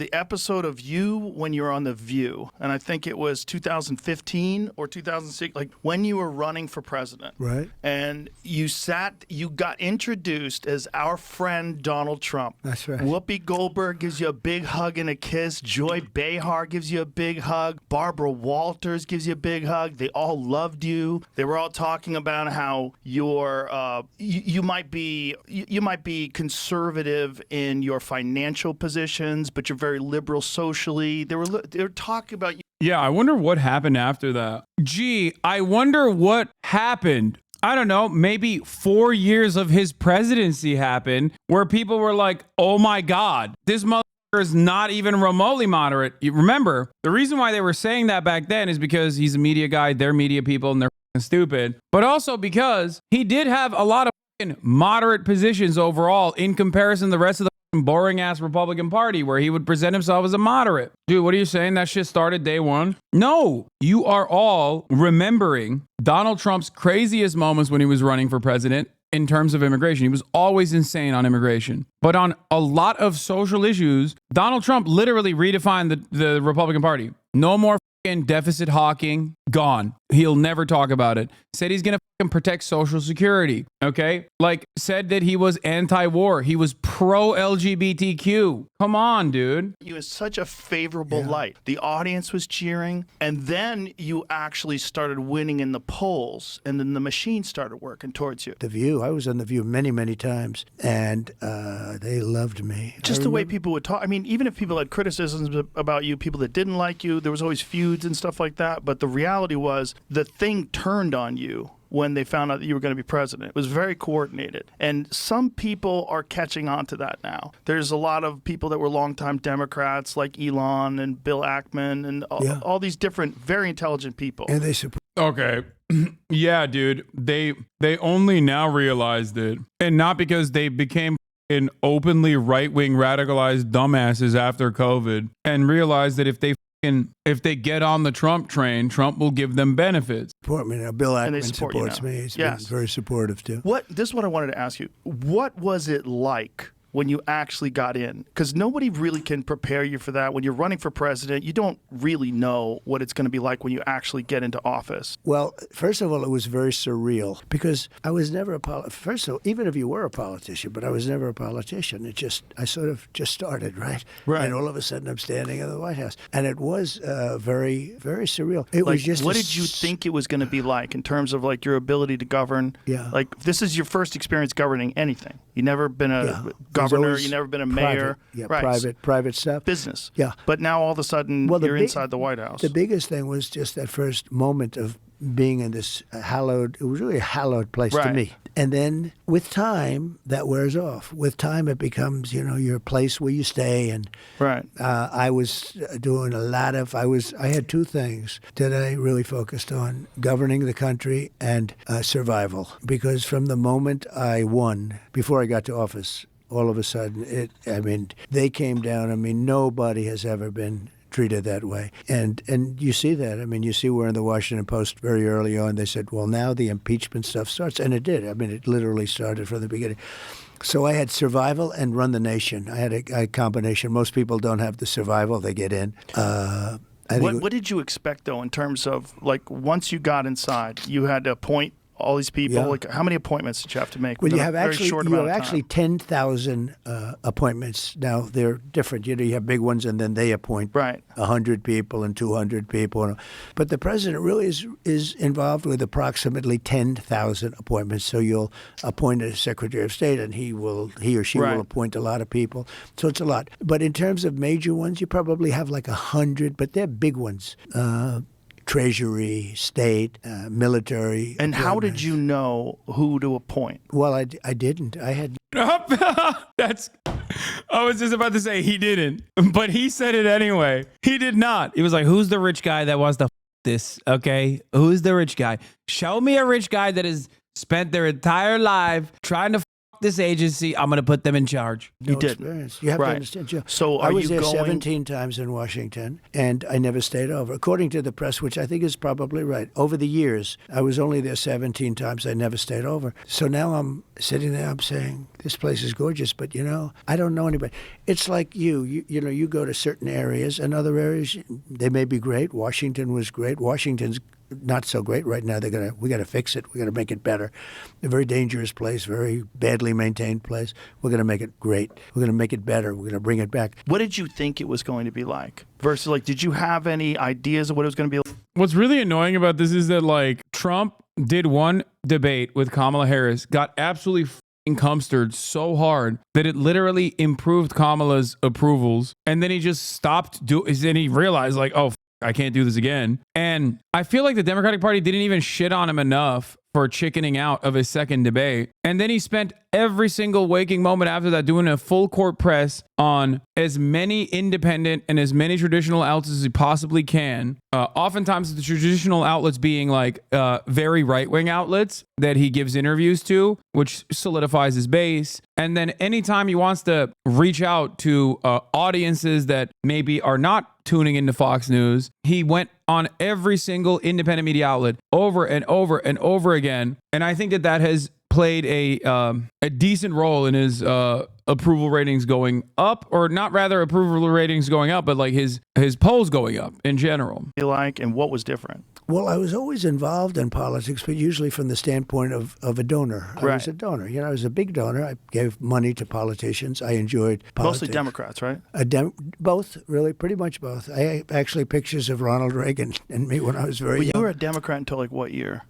the episode of you when you were on The View, and I think it was 2015 or 2006, like when you were running for president. Right. And you got introduced as our friend Donald Trump. That's right. Whoopi Goldberg gives you a big hug and a kiss. Joy Behar gives you a big hug. Barbara Walters gives you a big hug. They all loved you. They were all talking about how you might be conservative in your financial positions, but you're very liberal socially. They were talking about you. Yeah, I wonder what happened after that. Gee, I wonder what happened. I don't know, maybe 4 years of his presidency happened where people were like, oh my God, this motherfucker is not even remotely moderate. You remember, the reason why they were saying that back then is because he's a media guy, they're media people, and they're stupid. But also because he did have a lot of moderate positions overall in comparison to the rest of the boring ass Republican Party where he would present himself as a moderate. Dude, what are you saying? That shit started day one? No, you are all remembering Donald Trump's craziest moments when he was running for president in terms of immigration. He was always insane on immigration. But on a lot of social issues, Donald Trump literally redefined the Republican Party. No more deficit hawking, gone. He'll never talk about it. Said he's going to protect Social Security, okay? Like, said that he was anti-war. He was pro-LGBTQ. Come on, dude. You in such a favorable light. The audience was cheering, and then you actually started winning in the polls, and then the machine started working towards you. The View. I was on The View many, many times, and they loved me. Just the way people would talk. I mean, even if people had criticisms about you, people that didn't like you, there was always feuds and stuff like that, but the reality was the thing turned on you when they found out that you were going to be president. It was very coordinated. And some people are catching on to that now. There's a lot of people that were longtime Democrats like Elon and Bill Ackman and all these different, very intelligent people. And they support. Okay. Yeah, dude. They only now realized it. And not because they became openly right-wing radicalized dumbasses after COVID and realized that if they get on the Trump train, Trump will give them benefits. Support me now. Bill Ackman supports me. He's been very supportive too. This is what I wanted to ask you. What was it like when you actually got in? Because nobody really can prepare you for that. When you're running for president, you don't really know what it's going to be like when you actually get into office. Well, first of all, it was very surreal because I was never first of all, even if you were a politician, but I was never a politician. I sort of just started, right? Right. And all of a sudden I'm standing in the White House. And it was very, very surreal. It was just what did you think it was going to be like in terms of like your ability to govern? Yeah. Like this is your first experience governing anything. You've never been a governor, you've never been a mayor. Private stuff. Business. Yeah. But now all of a sudden you're inside the White House. The biggest thing was just that first moment of being in this hallowed, it was really a hallowed place to me. And then with time, that wears off. With time, it becomes, your place where you stay. And I was doing a lot of, I had two things that I really focused on: governing the country and survival. Because from the moment I won, before I got to office, all of a sudden, they came down. Nobody has ever been treated that way. And you see that. You see where in the Washington Post very early on they said, well, now the impeachment stuff starts. And it did. It literally started from the beginning. So I had survival and run the nation. I had a combination. Most people don't have the survival. They get in. What did you expect, though, in terms of, like, once you got inside, you had to appoint all these people? Yeah. Like, how many appointments did you have to make? Well, you have actually 10,000 appointments. Now, they're different. You have big ones, and then they appoint 100 people and 200 people. But the president really is involved with approximately 10,000 appointments. So you'll appoint a Secretary of State, and he or she will appoint a lot of people. So it's a lot. But in terms of major ones, you probably have like 100, but they're big ones. Treasury, state, military. And how did you know who to appoint? Well, I didn't. I had. I was just about to say he didn't, but he said it anyway. He did not. He was like, who's the rich guy that wants to this? Okay. Who's the rich guy? Show me a rich guy that has spent their entire life trying to this agency. I'm going to put them in charge. No You didn't. experience. You have to Right. understand, Joe. So I are was you there going- 17 times in Washington, and I never stayed over. According to the press, which I think is probably right, over the years, I was only there 17 times. I never stayed over. So now I'm sitting there, I'm saying, this place is gorgeous, but, I don't know anybody. It's like you go to certain areas, and other areas, they may be great. Washington was great. Washington's not so great right now. We got to fix it. We got to make it better. A very dangerous place, very badly maintained place. We're going to make it great. We're going to make it better. We're going to bring it back. What did you think it was going to be like? Versus, like, did you have any ideas of what it was going to be like? What's really annoying about this is that, like, Trump did one debate with Kamala Harris, got absolutely cumstered so hard that it literally improved Kamala's approvals, and then he just stopped then he realized, like, oh, I can't do this again. And I feel like the Democratic Party didn't even shit on him enough for chickening out of his second debate. And then he spent every single waking moment after that doing a full court press on as many independent and as many traditional outlets as he possibly can. Oftentimes the traditional outlets being like very right-wing outlets that he gives interviews to, which solidifies his base. And then anytime he wants to reach out to audiences that maybe are not tuning into Fox News, he went on every single independent media outlet over and over and over again. And I think that has played a decent role in his approval ratings going up, or not rather approval ratings going up, but like his polls going up in general. Like, and what was different? Well, I was always involved in politics, but usually from the standpoint of a donor. I was a donor. I was a big donor. I gave money to politicians. I enjoyed politics. Mostly Democrats, right? Both, really, pretty much both. I have actually pictures of Ronald Reagan and me when I was very young. You were a Democrat until like what year?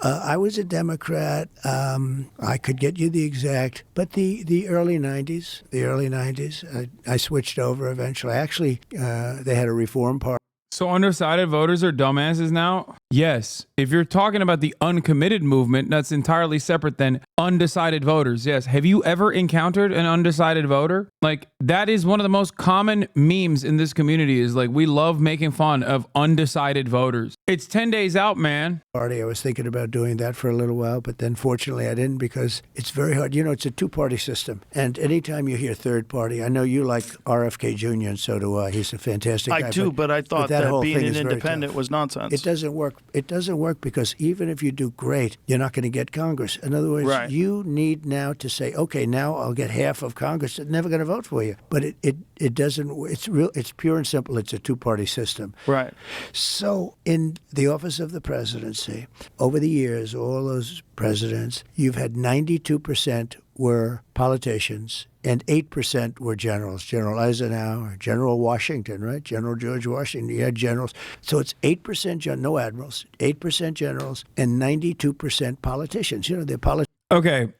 I was a Democrat. I could get you the exact, but the early 90s, I switched over eventually. Actually, they had a reform party. So undecided voters are dumbasses now? Yes. If you're talking about the uncommitted movement, that's entirely separate than undecided voters. Yes. Have you ever encountered an undecided voter? Like, that is one of the most common memes in this community, is like, we love making fun of undecided voters. It's 10 days out, man. I was thinking about doing that for a little while, but then fortunately I didn't, because it's very hard. It's a two-party system. And anytime you hear third party, I know you like RFK Jr., and so do I. He's a fantastic guy. I do, but I thought that being an independent was nonsense. It doesn't work. It doesn't work because even if you do great, you're not going to get Congress. In other words, you need now to say, okay, now I'll get half of Congress that's never going to vote for you. But it doesn't. It's pure and simple. It's a two-party system. Right. So in the office of the presidency, over the years, all those presidents, you've had 92% were politicians and 8% were generals. General Eisenhower, General Washington, right? General George Washington. You had generals. So it's 8% no admirals, 8% generals, and 92% politicians. They're politicians. Okay.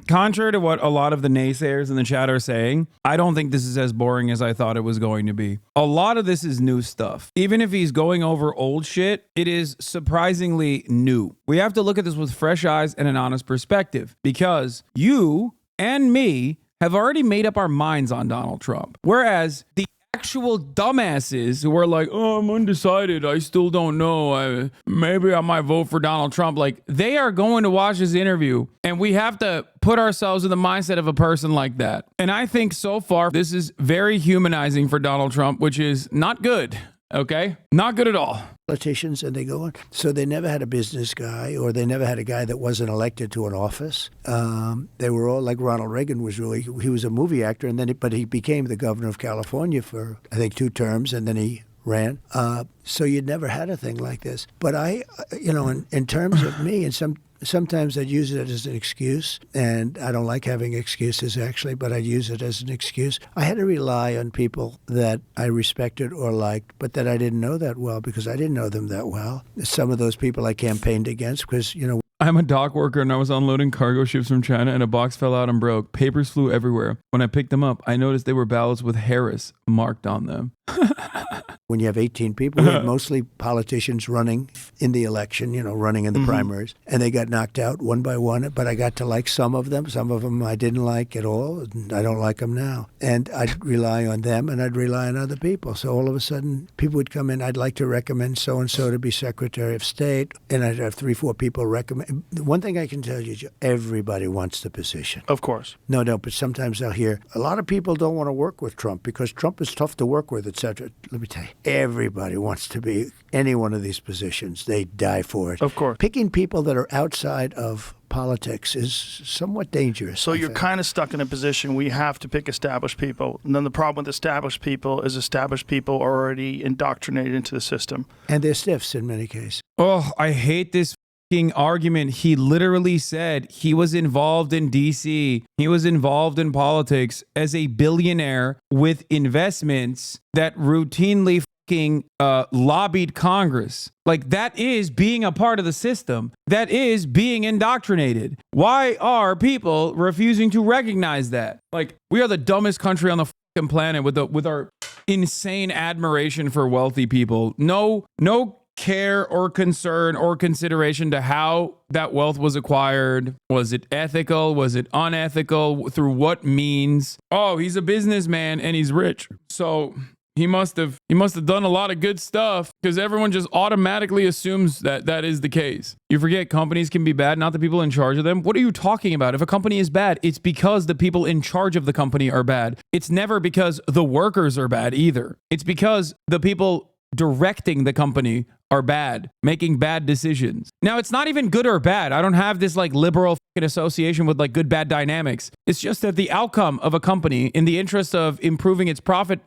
Contrary to what a lot of the naysayers in the chat are saying, I don't think this is as boring as I thought it was going to be. A lot of this is new stuff. Even if he's going over old shit, it is surprisingly new. We have to look at this with fresh eyes and an honest perspective, because you and me have already made up our minds on Donald Trump. Whereas the actual dumbasses who are like, oh, I'm undecided, I still don't know, maybe I might vote for Donald Trump, like, they are going to watch this interview, and we have to put ourselves in the mindset of a person like that. And I think so far this is very humanizing for Donald Trump, which is not good. Okay? Not good at all. Politicians, and they go on. So they never had a business guy, or they never had a guy that wasn't elected to an office. They were all like Ronald Reagan he was a movie actor, and then but he became the governor of California for, I think, 2 terms, and then he ran. So you'd never had a thing like this. But in terms of me, and sometimes I'd use it as an excuse, and I don't like having excuses, actually, but I'd use it as an excuse. I had to rely on people that I respected or liked, but that I didn't know that well, because I didn't know them that well. Some of those people I campaigned against, because, I'm a dock worker and I was unloading cargo ships from China and a box fell out and broke. Papers flew everywhere. When I picked them up, I noticed they were ballots with Harris marked on them. When you have 18 people, we had mostly politicians running in the election, running in the primaries, and they got knocked out one by one. But I got to like some of them. Some of them I didn't like at all, and I don't like them now. And I'd rely on them, and I'd rely on other people. So all of a sudden, people would come in. I'd like to recommend so-and-so to be Secretary of State, and I'd have 3-4 people recommend. One thing I can tell you, Joe, everybody wants the position. Of course. No, but sometimes I'll hear a lot of people don't want to work with Trump because Trump is tough to work with, etc. Let me tell you, everybody wants to be any one of these positions. They die for it. Of course. Picking people that are outside of politics is somewhat dangerous. So you're kind of stuck in a position where you have to pick established people. And then the problem with established people is established people are already indoctrinated into the system. And they're stiffs in many cases. Oh, I hate this argument. He literally said he was involved in DC. He was involved in politics as a billionaire with investments that routinely lobbied Congress. Like, that is being a part of the system. That is being indoctrinated. Why are people refusing to recognize that? Like, we are the dumbest country on the fucking planet with our insane admiration for wealthy people. No care or concern or consideration to how that wealth was acquired. Was it ethical? Was it unethical? Through what means? Oh, he's a businessman and he's rich. So he must have done a lot of good stuff, because everyone just automatically assumes that that is the case. You forget companies can be bad, not the people in charge of them. What are you talking about? If a company is bad, it's because the people in charge of the company are bad. It's never because the workers are bad either. It's because the people directing the company are bad, making bad decisions. Now, it's not even good or bad. I don't have this like liberal association with like good bad dynamics. It's just that the outcome of a company in the interest of improving its profit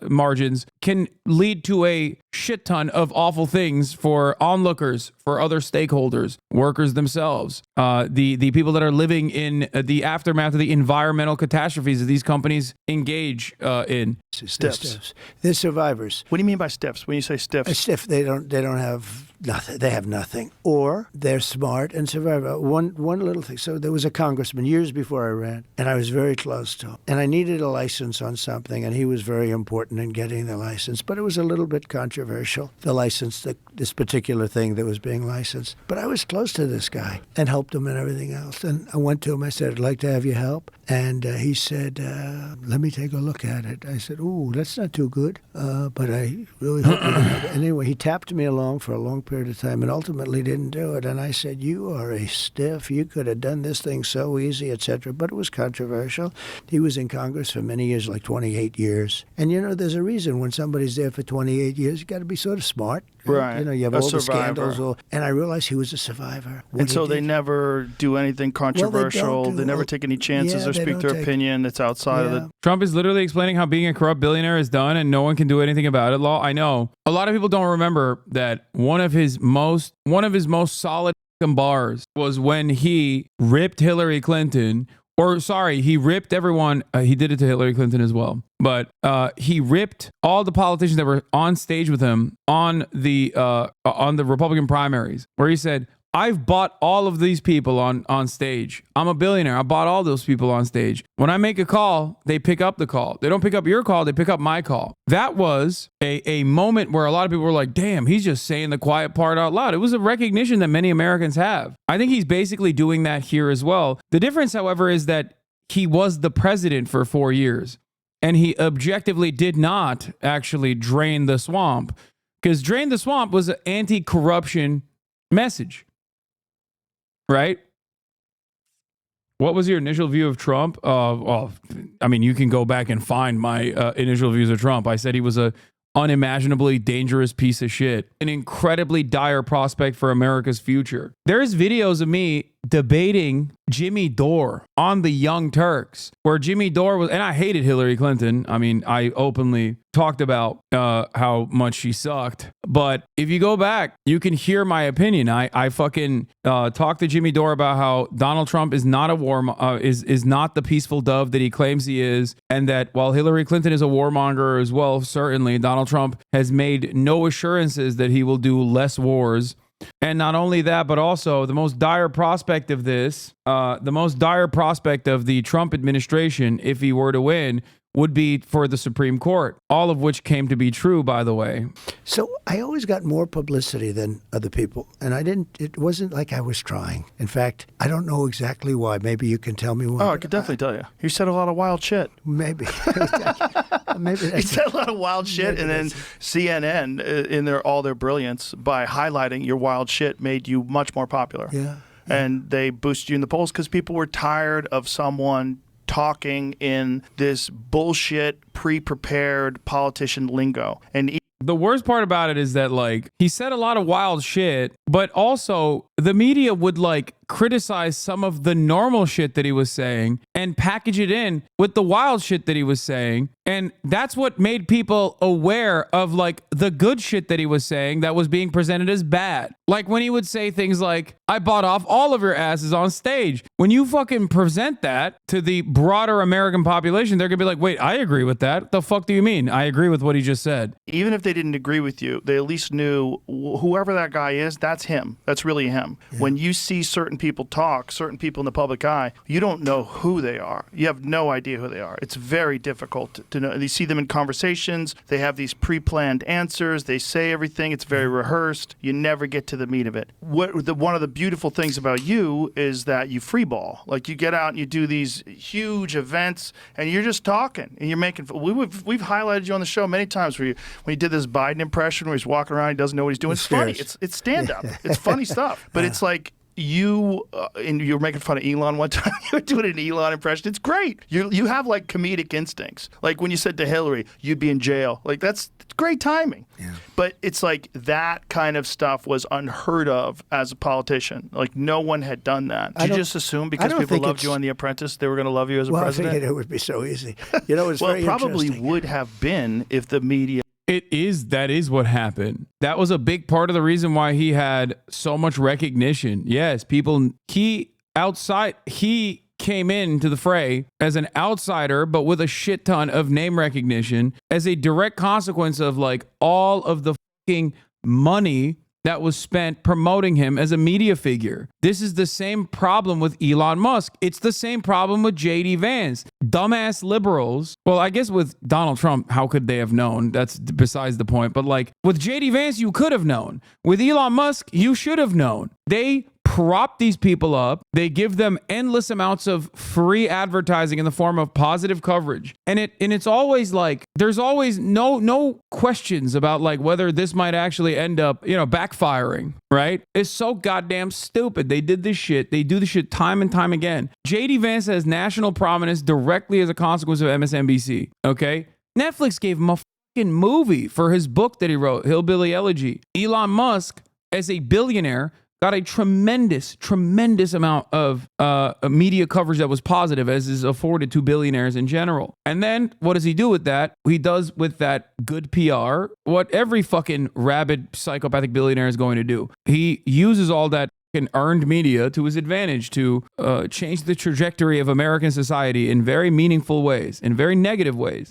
margins can lead to a shit ton of awful things for onlookers, for other stakeholders, workers themselves, the people that are living in the aftermath of the environmental catastrophes that these companies engage in. Stiffs. They're survivors. What do you mean by stiffs? When you say stiffs? A stiff, they don't have nothing. They have nothing. Or they're smart and survive. One little thing. So there was a congressman years before I ran, and I was very close to him. And I needed a license on something, and he was very important in getting the license. But it was a little bit controversial, the license, this particular thing that was being licensed. But I was close to this guy and helped him and everything else. And I went to him. I said, I'd like to have your help. And he said, let me take a look at it. I said, ooh, that's not too good, but I really hope you don't have it. Anyway, he tapped me along for a long period of time and ultimately didn't do it. And I said, you are a stiff. You could have done this thing so easy, etc. But it was controversial. He was in Congress for many years, like 28 years. And, there's a reason when somebody's there for 28 years, you got to be sort of smart. Right. You have a all survivor. The scandals. And I realized he was a survivor. And so they never do anything controversial. They never take any chances or speak their opinion that's outside of the... Trump is literally explaining how being a corrupt billionaire is done and no one can do anything about it. I know. A lot of people don't remember that one of his most solid bars was when he ripped Hillary Clinton. He ripped everyone. He did it to Hillary Clinton as well. But he ripped all the politicians that were on stage with him on the Republican primaries, where he said, I've bought all of these people on stage. I'm a billionaire. I bought all those people on stage. When I make a call, they pick up the call. They don't pick up your call. They pick up my call. That was a moment where a lot of people were like, damn, he's just saying the quiet part out loud. It was a recognition that many Americans have. I think he's basically doing that here as well. The difference, however, is that he was the president for 4 years. And he objectively did not actually drain the swamp, because drain the swamp was an anti-corruption message, right? What was your initial view of Trump? You can go back and find my initial views of Trump. I said he was a unimaginably dangerous piece of shit, an incredibly dire prospect for America's future. There's videos of me debating Jimmy Dore on the Young Turks, where Jimmy Dore was, and I hated Hillary Clinton. I openly talked about how much she sucked. But if you go back, you can hear my opinion. I fucking talked to Jimmy Dore about how Donald Trump is not is not the peaceful dove that he claims he is, and that while Hillary Clinton is a warmonger as well, certainly Donald Trump has made no assurances that he will do less wars. And not only that, but also the most dire prospect of this, the most dire prospect of the Trump administration, if he were to win, would be for the Supreme Court, all of which came to be true, by the way. So I always got more publicity than other people, and it wasn't like I was trying. In fact, I don't know exactly why. Maybe you can tell me why. Oh, I could definitely tell you. You said a lot of wild shit. Maybe. Maybe You that's said a lot of wild shit, and then CNN, in all their brilliance, by highlighting your wild shit, made you much more popular. Yeah. And they boosted you in the polls because people were tired of someone talking in this bullshit, pre-prepared politician lingo. And the worst part about it is that, like, he said a lot of wild shit, but also the media would, like, criticize some of the normal shit that he was saying and package it in with the wild shit that he was saying. And that's what made people aware of, like, the good shit that he was saying that was being presented as bad. Like when he would say things like, I bought off all of your asses on stage. When you fucking present that to the broader American population, they're gonna be like, wait, I agree with that. What the fuck do you mean? I agree with what he just said. even if they didn't agree with you, they at least knew whoever that guy is, that's him. That's really him. Yeah. When you see certain people talk, certain people in the public eye, you don't know who they are. You have no idea who they are. It's very difficult to know. You see them in conversations. They have these pre-planned answers. They say everything. It's very rehearsed. You never get to the meat of it. One of the beautiful things about you is that you freeball. Like you get out and you do these huge events and you're just talking and you're making. We've highlighted you on the show many times when you did this Biden impression where he's walking around, he doesn't know what he's doing. It's funny. It's stand up. It's funny stuff. But it's like and you were making fun of Elon one time. You were doing an Elon impression. It's great. You have like comedic instincts. Like when you said to Hillary, you'd be in jail. Like it's great timing. Yeah. But it's like that kind of stuff was unheard of as a politician. Like no one had done that. Did you just assume because people loved you on The Apprentice, they were going to love you as a president? I figured it would be so easy. You know, it's very probably interesting. would have been if the media. That is what happened. That was a big part of the reason why he had so much recognition. Yes, he came into the fray as an outsider, but with a shit ton of name recognition as a direct consequence of like all of the fucking money that was spent promoting him as a media figure. This is the same problem with Elon Musk. It's the same problem with J.D. Vance. Dumbass liberals. Well, I guess with Donald Trump, how could they have known? That's besides the point. But like with J.D. Vance, you could have known. With Elon Musk, you should have known. They prop these people up. They give them endless amounts of free advertising in the form of positive coverage. And it's always like there's always no questions about like whether this might actually end up, backfiring, right? It's so goddamn stupid. They did this shit. They do this shit time and time again. JD Vance has national prominence directly as a consequence of MSNBC, okay? Netflix gave him a fucking movie for his book that he wrote, Hillbilly Elegy. Elon Musk, as a billionaire, got a tremendous amount of media coverage that was positive, as is afforded to billionaires in general. And then what does he do with that? He does with that good PR what every fucking rabid psychopathic billionaire is going to do. He uses all that earned media to his advantage to change the trajectory of American society in very meaningful ways, in very negative ways.